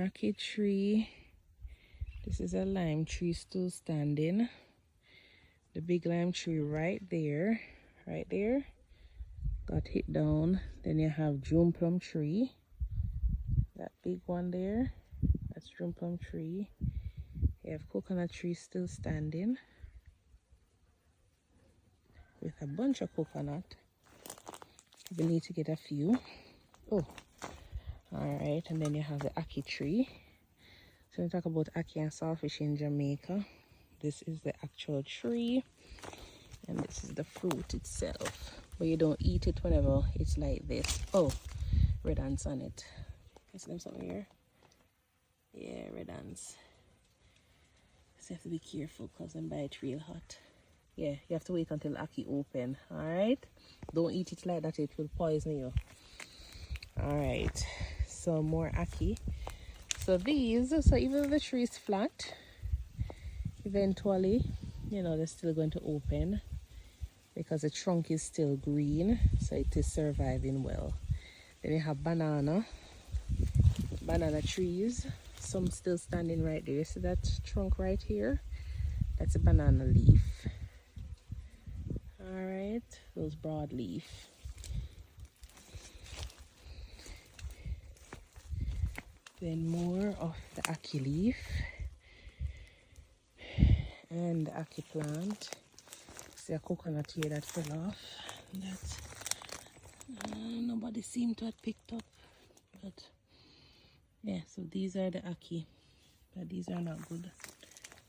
ackee tree. This is a lime tree still standing. The big lime tree right there, got hit down. Then you have June plum tree, that big one there, that's June plum tree. You have coconut tree still standing with a bunch of coconut. We need to get a few. Oh, all right. And then you have the ackee tree. So we talk about ackee and saltfish in Jamaica. This is the actual tree, and this is the fruit itself. But you don't eat it whenever it's like this. Oh, red ants on it. You see them something here? Yeah, red ants. So you have to be careful because them bite real hot. Yeah, you have to wait until ackee open. All right, don't eat it like that, it will poison you. All right, so more ackee. So these, so even though the tree is flat, eventually, you know, they're still going to open because the trunk is still green, so it is surviving well. Then you have banana trees, some still standing right there. See that trunk right here? That's a banana leaf. All right, those broad leaf. Then more of the ackee leaf and the ackee plant. See a coconut here that fell off. That nobody seemed to have picked up. But yeah, so these are the ackee, but these are not good.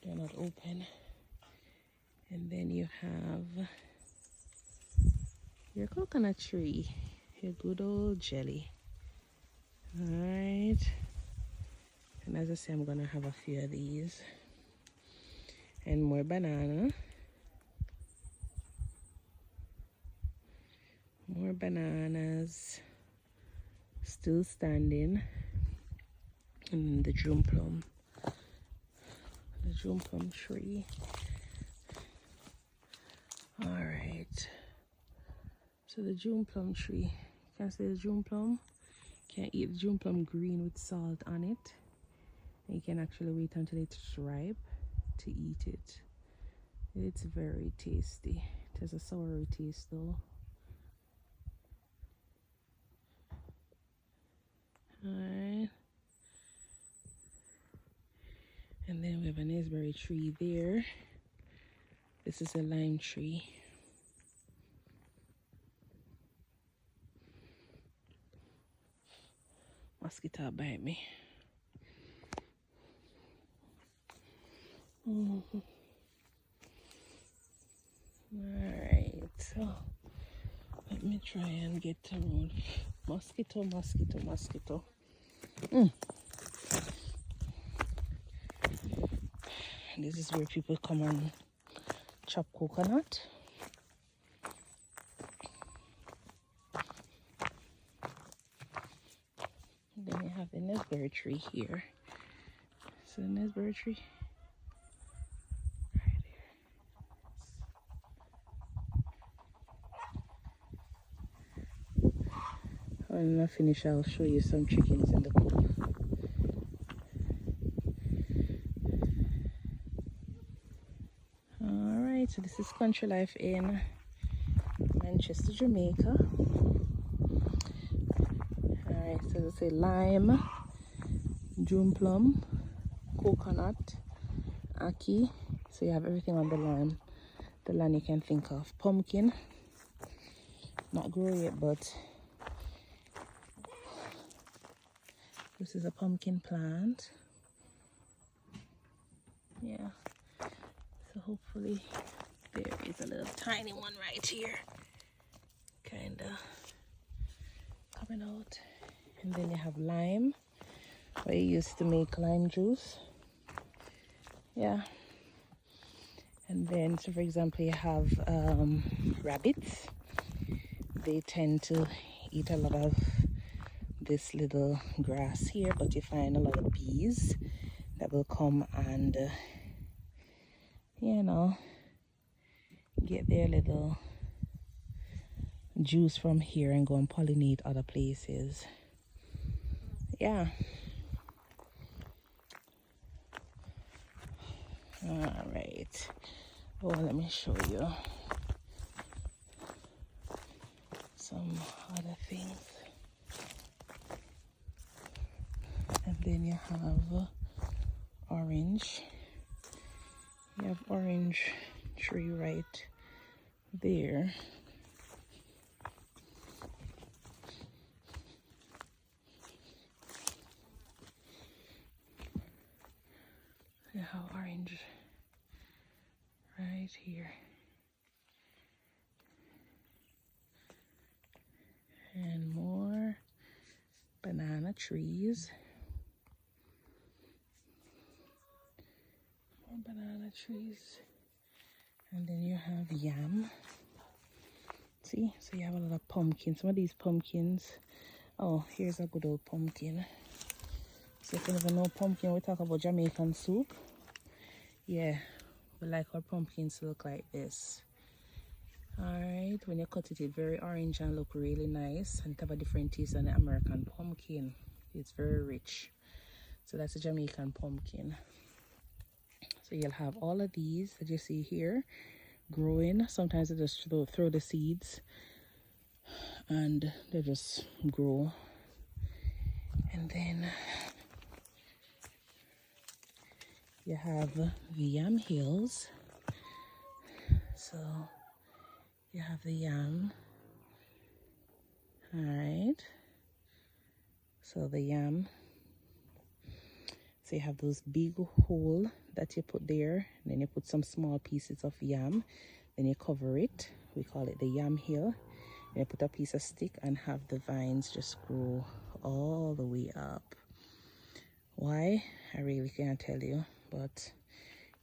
They're not open. And then you have your coconut tree, your good old jelly. All right. And as I say, I'm gonna have a few of these. And more banana. More bananas. Still standing. And the June plum. The June plum tree. Alright. So the June plum tree. Can I say the June plum? Can't eat the June plum green with salt on it. And you can actually wait until it's ripe to eat it. It's very tasty. It has a sour taste though. Alright. And then we have a raspberry tree there. This is a lime tree. Mosquito bite me. Alright, so let me try and get around. Mosquito. This is where people come and chop coconut. And then you have the raspberry tree here. So the raspberry tree. When I finish, I'll show you some chickens in the coop. Alright, so this is country life in Manchester, Jamaica. Alright, so let's say lime, June plum, coconut, ackee. So you have everything on the land you can think of. Pumpkin, not grow yet, but this is a pumpkin plant. Yeah. So hopefully there is a little tiny one right here. Kinda coming out. And then you have lime, where you used to make lime juice. Yeah. And then, so for example, you have rabbits. They tend to eat a lot of this little grass here, but you find a lot of bees that will come and you know, get their little juice from here and go and pollinate other places. Yeah. All right. Oh, let me show you some other things. And then you have orange. You have orange tree right there. You have orange right here. And more banana trees. More banana trees. And then you have yam. See? So you have a lot of pumpkins. Some of these pumpkins. Oh, here's a good old pumpkin. So if you never know pumpkin, we talk about Jamaican soup. Yeah, we like our pumpkins to look like this. Alright, when you cut it, it's very orange and look really nice. And it have a different taste than the American pumpkin. It's very rich. So that's a Jamaican pumpkin. So you'll have all of these that you see here growing. Sometimes they just throw the seeds and they just grow. And then you have the yam hills. So you have the yam. Alright. So the yam. So you have those big hole that you put there. And then you put some small pieces of yam. Then you cover it. We call it the yam hill. And you put a piece of stick and have the vines just grow all the way up. Why? I really can't tell you. But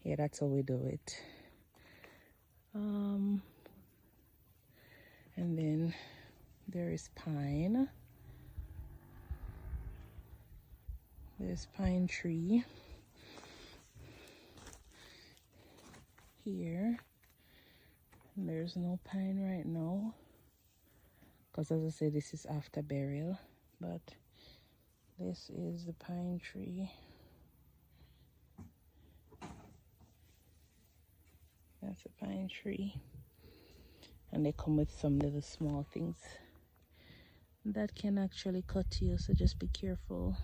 yeah, that's how we do it. And then there is pine. There's pine tree here. And there's no pine right now, because as I said, this is after burial. But this is the pine tree. That's a pine tree. And they come with some little small things that can actually cut you, so just be careful.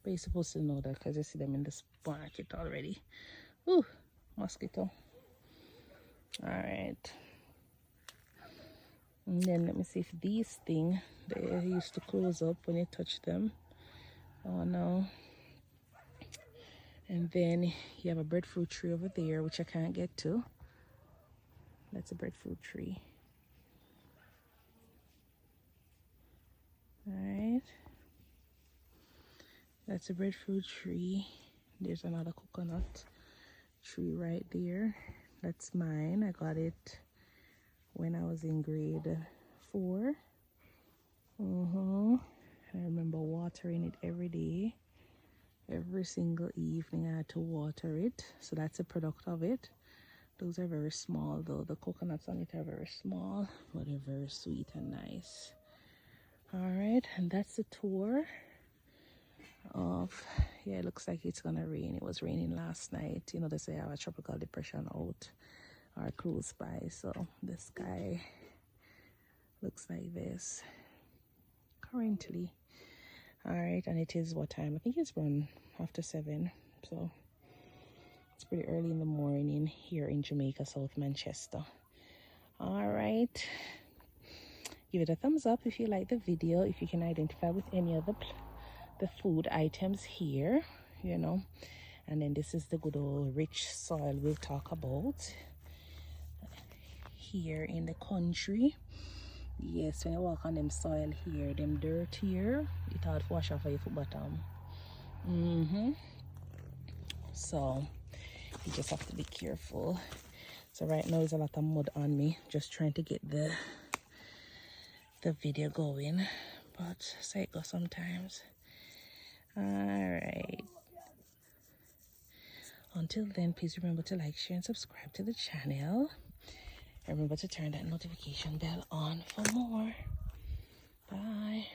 But you're supposed to know that because you see them in the market already. Ooh, mosquito. Alright. And then let me see if these things, they used to close up when you touch them. Oh no. And then you have a breadfruit tree over there, which I can't get to. That's a breadfruit tree. Alright. That's a breadfruit tree. There's another coconut tree right there. That's mine. I got it when I was in grade 4. I remember watering it every day. Every single evening I had to water it. So that's a product of it. Those are very small though. The coconuts on it are very small, but they're very sweet and nice. Alright, and that's the tour of, yeah, it looks like it's gonna rain. It was raining last night. You know, they say I have a tropical depression out or close by, so the sky looks like this currently. Alright, and it is what time? I think it's around after 7, so it's pretty early in the morning here in Jamaica, South Manchester. Alright, give it a thumbs up if you like the video, if you can identify with any of the food items here, you know. And then this is the good old rich soil we'll talk about here in the country. Yes, when you walk on them soil here, them dirt here, it hard to wash off of your foot bottom. So you just have to be careful. So right now there's a lot of mud on me, just trying to get the video going, but so it goes sometimes. Alright, until then, please remember to like, share and subscribe to the channel. Remember to turn that notification bell on for more. Bye.